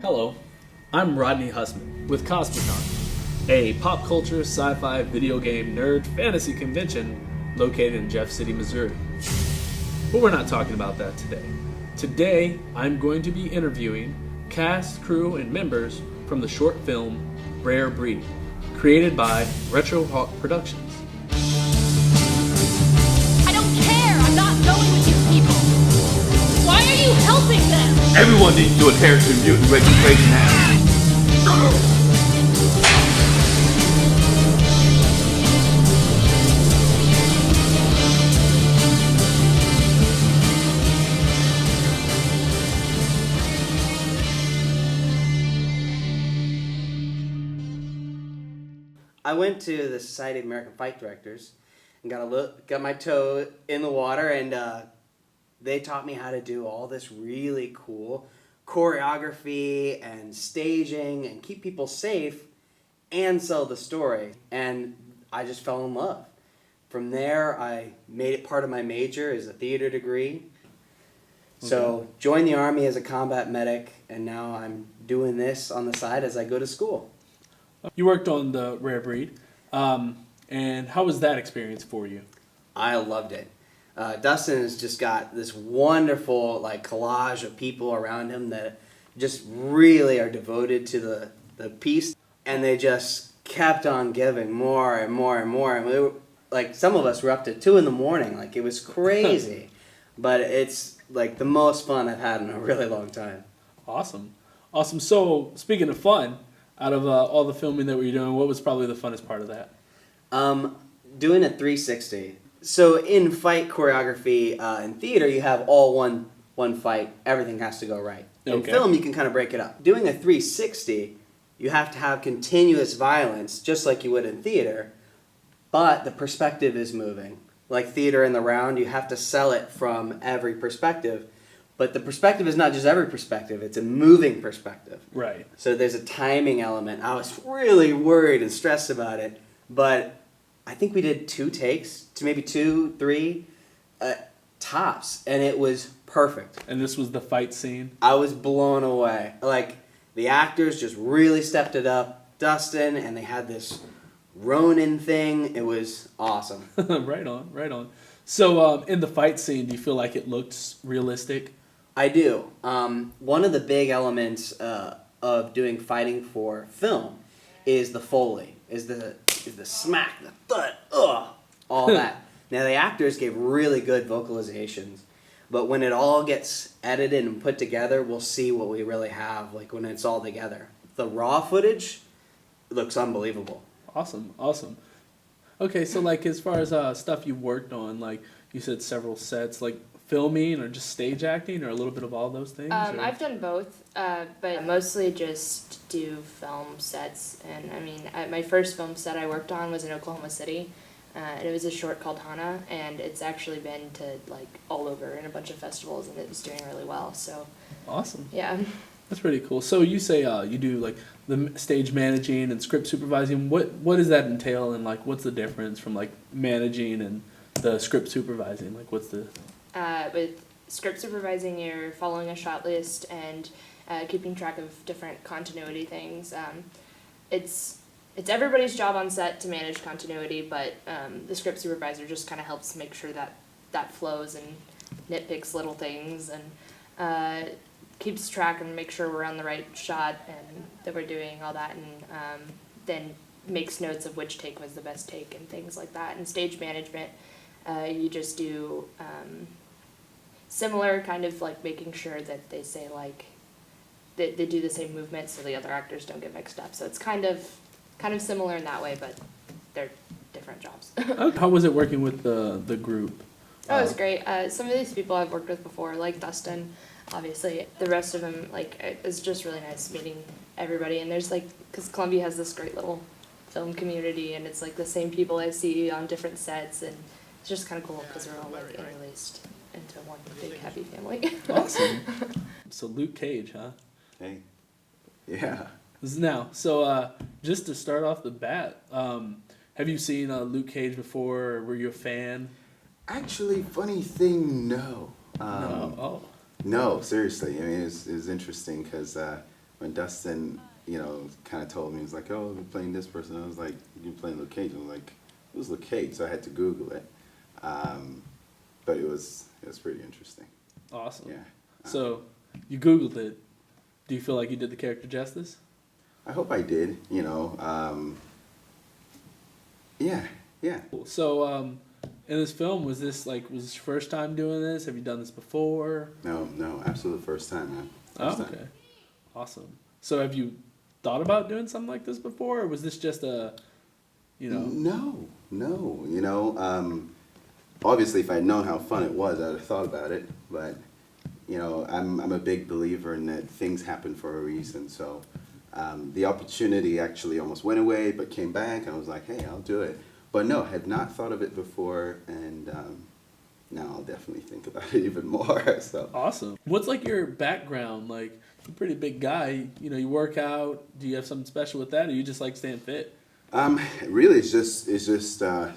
Hello, I'm Rodney Hussman with Cosmicon, a pop culture, sci-fi, video game, nerd, fantasy convention located in Jeff City, Missouri. But we're not talking about that today. Today, I'm going to be interviewing cast, crew, and members from the short film Rare Breed, created by Retro Hawk Productions. I don't care! I'm not going with you people! Why are you helping them? Everyone needs to adhere to Mutant Registration Act. I went to the Society of American Fight Directors and got my toe in the water, and they taught me how to do all this really cool choreography and staging and keep people safe and sell the story. And I just fell in love. From there, I made it part of my major as a theater degree. So joined the Army as a combat medic, and now I'm doing this on the side as I go to school. You worked on the Rare Breed, and how was that experience for you? I loved it. Dustin has just got this wonderful collage of people around him that just really are devoted to the piece, and they just kept on giving more and more and more. And we were, some of us were up to 2 a.m. It was crazy, but it's the most fun I've had in a really long time. Awesome. So speaking of fun, out of all the filming that we were doing, what was probably the funnest part of that? Doing a 360. So in fight choreography, in theater, you have all one fight. Everything has to go right. In film, you can kind of break it up. Doing a 360, you have to have continuous violence, just like you would in theater, but the perspective is moving. Like theater in the round, you have to sell it from every perspective. But the perspective is not just every perspective, it's a moving perspective. Right. So there's a timing element. I was really worried and stressed about it, but I think we did 2 takes, to maybe 2, 3 tops, and it was perfect. And this was the fight scene? I was blown away. The actors just really stepped it up. Dustin, and they had this Ronin thing. It was awesome. Right on. So in the fight scene, do you feel like it looked realistic? I do. One of the big elements of doing fighting for film is the Foley, is the smack, the thud, all that. Now the actors gave really good vocalizations, but when it all gets edited and put together, we'll see what we really have, when it's all together. The raw footage looks unbelievable. Awesome. Okay, so as far as stuff you worked on, you said several sets, filming or just stage acting or a little bit of all those things? I've done both, but mostly just do film sets. And my first film set I worked on was in Oklahoma City, and it was a short called Hana, and it's actually been to all over in a bunch of festivals, and it was doing really well. So awesome. Yeah. That's pretty cool. So you say you do the stage managing and script supervising. What does that entail, and what's the difference from managing and the script supervising? What's the with script supervising, you're following a shot list and keeping track of different continuity things. It's everybody's job on set to manage continuity, but the script supervisor just kind of helps make sure that flows and nitpicks little things and keeps track and makes sure we're on the right shot and that we're doing all that, and then makes notes of which take was the best take and things like that. And stage management, you just do similar, kind of making sure that they say they do the same movement so the other actors don't get mixed up. So it's kind of similar in that way, but they're different jobs. How was it working with the group? Oh, it was great. Some of these people I've worked with before, like Dustin, obviously. The rest of them, it's just really nice meeting everybody. And there's because Columbia has this great little film community, and it's the same people I see on different sets, and it's just kind of cool because we're all interlaced into one big happy family. Awesome. So Luke Cage, huh? Hey. Yeah. Now, so just to start off the bat, have you seen Luke Cage before, or were you a fan? Actually, funny thing, no. No. Oh. No, seriously. I mean, it was interesting because when Dustin, kind of told me, he was like, oh, you're playing this person. I was like, you're playing Luke Cage. I was like, who's Luke Cage? So I had to Google it. But it was pretty interesting. Awesome. Yeah. So you Googled it. Do you feel like you did the character justice? I hope I did, Yeah. Cool. So in this film, was this your first time doing this? Have you done this before? No, absolute first time, man. First time. Okay. Awesome. So have you thought about doing something like this before, or was this just a, No. Obviously, if I'd known how fun it was, I'd have thought about it. But, I'm a big believer in that things happen for a reason. So the opportunity actually almost went away, but came back, and I was like, hey, I'll do it. But no, had not thought of it before, and now I'll definitely think about it even more. So awesome. What's your background? You're a pretty big guy. You work out. Do you have something special with that, or you just like staying fit? Really, it's just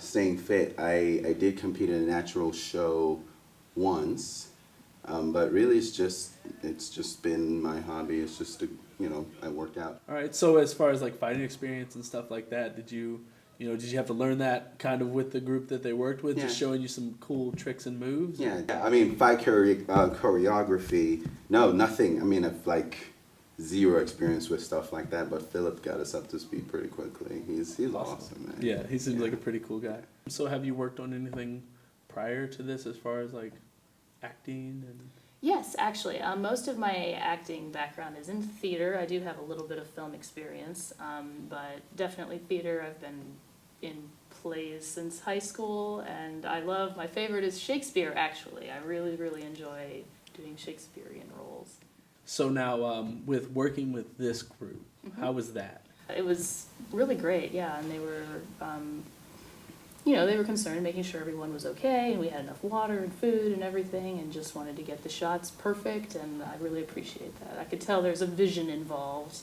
staying fit. I did compete in a natural show once, but really it's just been my hobby. It's just I work out. All right. So as far as fighting experience and stuff like that, did you have to learn that kind of with the group that they worked with, just showing you some cool tricks and moves? Yeah. I mean, fight choreography. No, nothing. I mean, I've zero experience with stuff like that, but Philip got us up to speed pretty quickly. He's awesome, man. Yeah, he seems like a pretty cool guy. So have you worked on anything prior to this as far as acting and... Yes, actually. Most of my acting background is in theater. I do have a little bit of film experience, but definitely theater. I've been in plays since high school, and my favorite is Shakespeare, actually. I really, really enjoy doing Shakespearean roles. So now, with working with this group, how was that? It was really great, yeah, and they were... they were concerned making sure everyone was okay and we had enough water and food and everything, and just wanted to get the shots perfect, and I really appreciate that. I could tell there's a vision involved.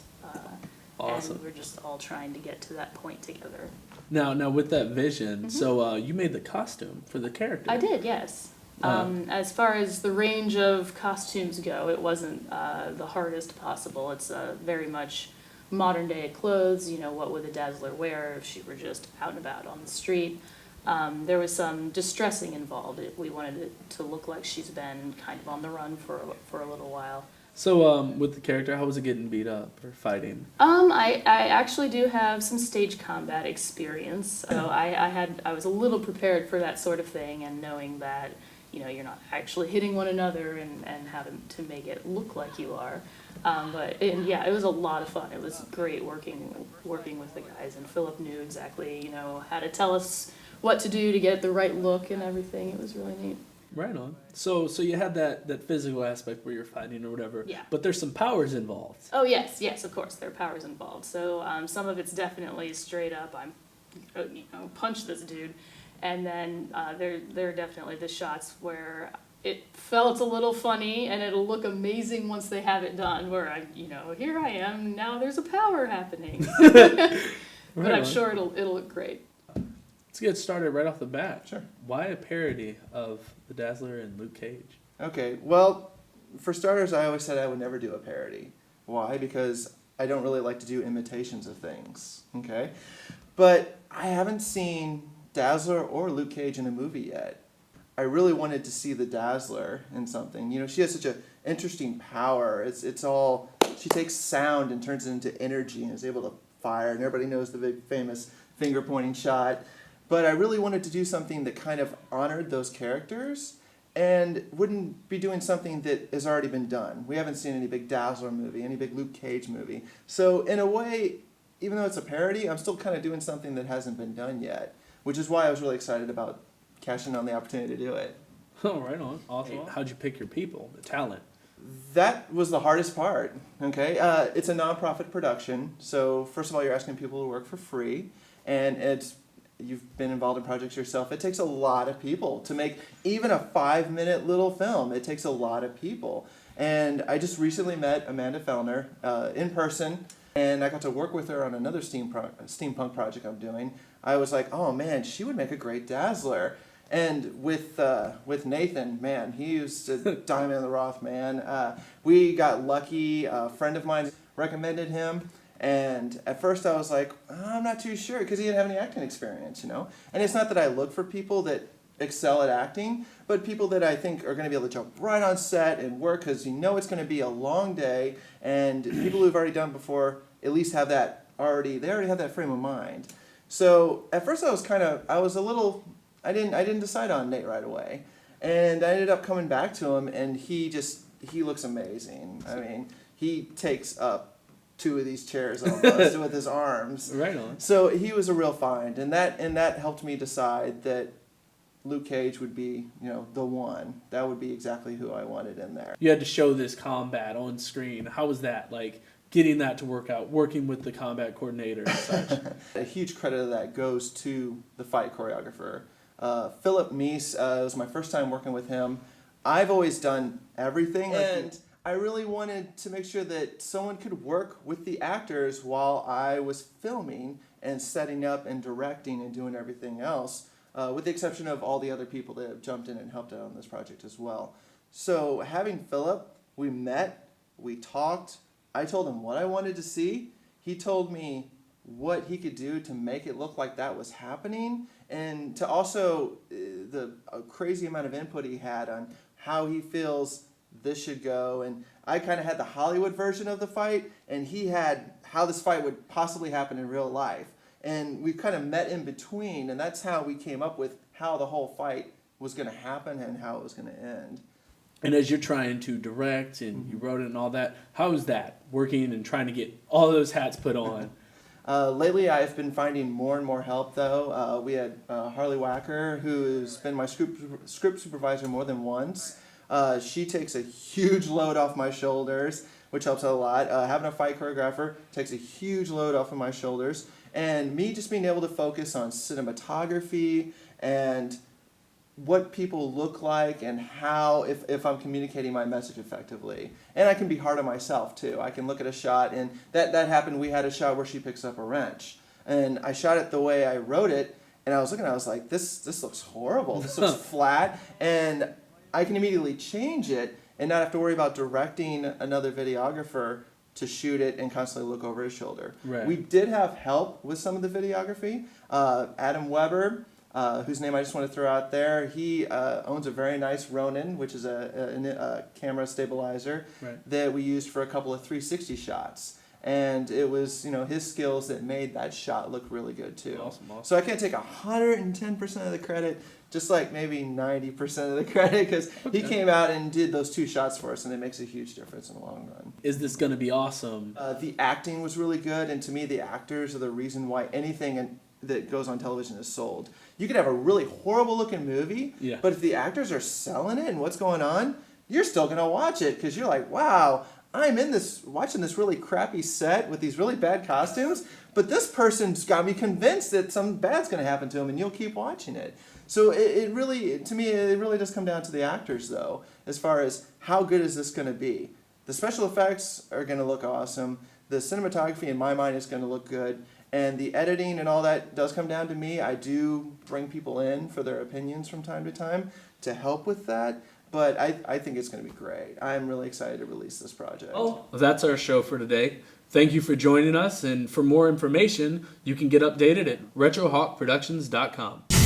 Awesome. And we're just all trying to get to that point together. Now with that vision, so you made the costume for the character. I did, yes. As far as the range of costumes go, it wasn't the hardest possible. It's very much modern day clothes. What would the Dazzler wear if she were just out and about on the street? There was some distressing involved. We wanted it to look like she's been kind of on the run for a little while. So with the character, how was it getting beat up or fighting? I actually do have some stage combat experience. So I was a little prepared for that sort of thing, and knowing that you're not actually hitting one another and having to make it look like you are. It was a lot of fun. It was great working with the guys, and Philip knew exactly, how to tell us what to do to get the right look and everything. It was really neat. Right on. So you had that physical aspect where you're fighting or whatever. Yeah. But there's some powers involved. Oh yes, of course there are powers involved. So some of it's definitely straight up. Punch this dude, and then there are definitely the shots where it felt a little funny, and it'll look amazing once they have it done, where here I am, now there's a power happening. But I'm sure it'll look great. Let's get started right off the bat. Sure. Why a parody of the Dazzler and Luke Cage? Okay, well, for starters, I always said I would never do a parody. Why? Because I don't really like to do imitations of things, okay? But I haven't seen Dazzler or Luke Cage in a movie yet. I really wanted to see the Dazzler in something. She has such an interesting power. It's all, she takes sound and turns it into energy and is able to fire, and everybody knows the big famous finger pointing shot. But I really wanted to do something that kind of honored those characters and wouldn't be doing something that has already been done. We haven't seen any big Dazzler movie, any big Luke Cage movie. So in a way, even though it's a parody, I'm still kind of doing something that hasn't been done yet, which is why I was really excited about cashing on the opportunity to do it. Oh, right on. Awesome. How'd you pick your people, the talent? That was the hardest part, okay? It's a nonprofit production, so first of all, you're asking people to work for free, and you've been involved in projects yourself. It takes a lot of people to make even a 5-minute little film. It takes a lot of people. And I just recently met Amanda Fellner in person, and I got to work with her on another steampunk project I'm doing. I was like, oh man, she would make a great Dazzler. And with Nathan, man, he was a diamond in the rough, man. We got lucky. A friend of mine recommended him. And at first I was like, I'm not too sure, because he didn't have any acting experience, you know? And it's not that I look for people that excel at acting, but people that I think are going to be able to jump right on set and work, because you know it's going to be a long day, and people who've already done it before at least have that they already have that frame of mind. So at first I didn't decide on Nate right away. And I ended up coming back to him, and he looks amazing. I mean, he takes up 2 of these chairs almost with his arms. Right on. So he was a real find, and that helped me decide that Luke Cage would be, the one. That would be exactly who I wanted in there. You had to show this combat on screen. How was that? Like, getting that to work out, working with the combat coordinator and such? A huge credit of that goes to the fight choreographer. Philip Meese, it was my first time working with him. I've always done everything, and I really wanted to make sure that someone could work with the actors while I was filming and setting up and directing and doing everything else, with the exception of all the other people that have jumped in and helped out on this project as well. So having Philip, we met, we talked, I told him what I wanted to see, he told me what he could do to make it look like that was happening, and to also the crazy amount of input he had on how he feels this should go. And I kind of had the Hollywood version of the fight, and he had how this fight would possibly happen in real life. And we kind of met in between, and that's how we came up with how the whole fight was going to happen and how it was going to end. And as you're trying to direct and you wrote it and all that, how is that working and trying to get all those hats put on? Lately, I've been finding more and more help, though. We had Harley Wacker, who's been my script supervisor more than once. She takes a huge load off my shoulders, which helps out a lot. Having a fight choreographer takes a huge load off of my shoulders. And me just being able to focus on cinematography and what people look like and how, if I'm communicating my message effectively. And I can be hard on myself, too. I can look at a shot, and that happened. We had a shot where she picks up a wrench. And I shot it the way I wrote it, and I was looking, I was like, this looks horrible. This looks flat. And I can immediately change it and not have to worry about directing another videographer to shoot it and constantly look over his shoulder. Right. We did have help with some of the videography. Adam Weber, whose name I just want to throw out there, he owns a very nice Ronin, which is a camera stabilizer that we used for a couple of 360 shots. And it was, his skills that made that shot look really good too. Awesome. So I can't take 110% of the credit, just like maybe 90% of the credit, because he came out and did those 2 shots for us, and it makes a huge difference in the long run. Is this going to be awesome? The acting was really good, and to me, the actors are the reason why anything that goes on television is sold. You could have a really horrible looking movie, but if the actors are selling it and what's going on, you're still going to watch it, because you're like, wow, I'm in this, watching this really crappy set with these really bad costumes, but this person's got me convinced that something bad's going to happen to him, and you'll keep watching it. So it really, to me, it really does come down to the actors, though, as far as how good is this going to be. The special effects are going to look awesome. The cinematography, in my mind, is going to look good. And the editing and all that does come down to me. I do bring people in for their opinions from time to time to help with that. But I think it's going to be great. I'm really excited to release this project. Well, that's our show for today. Thank you for joining us. And for more information, you can get updated at retrohawkproductions.com.